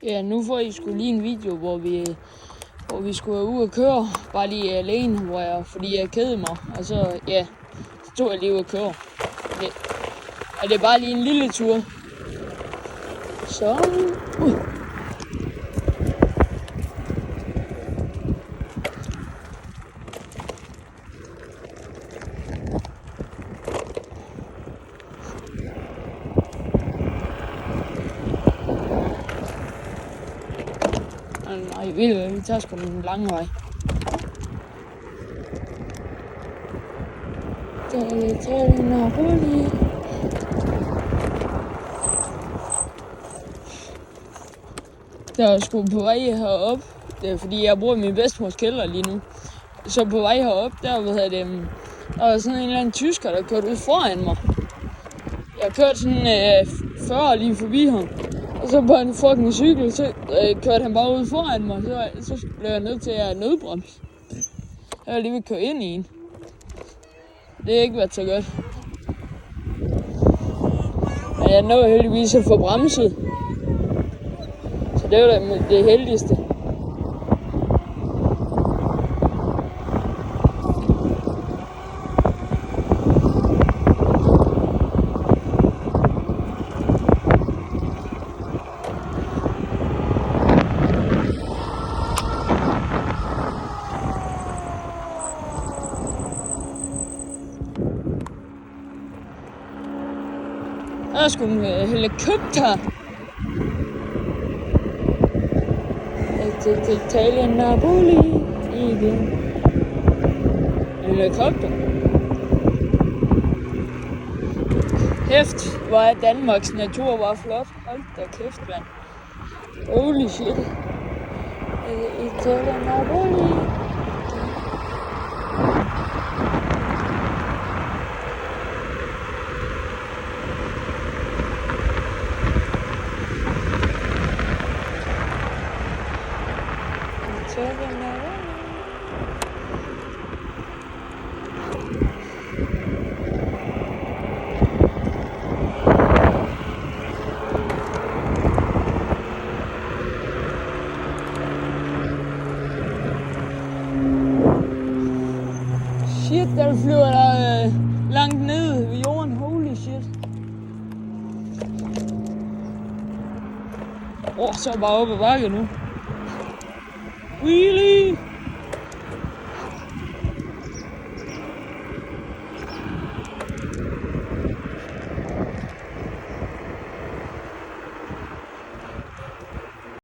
Ja, nu får I sgu lige en video, hvor vi skulle ud og køre, bare lige alene, fordi jeg kedede mig, og så stod jeg lige ude og køre. Og det er bare lige en lille tur. Så... Nej, ved du hvad, vi tager sgu den lange vej. Den er rolig. Der er sgu på vej herop. Det er fordi, jeg bor i min bedstemors kælder lige nu. Så på vej herop, der var sådan en eller anden tysker, der kørte ud foran mig. Jeg kørte sådan 40 lige forbi ham. Og så på en fucking cykel, så kørte han bare ud foran mig. Så blev jeg nødt til at nødbremse. Jeg var lige ved at køre ind i en. Det har ikke været så godt. Men jeg nåede heldigvis at få bremset. Så det var da det heldigste. Der er sgu en helikopter. Det taler Napoli igen. En helikopter. Kæft, hvor Danmarks natur var flot. Hold da kæft, mand. Holy shit. Det taler Napoli. Shit, der flyver der langt ned ved jorden. Holy shit. Så er bare oppe ad bakke nu. Really?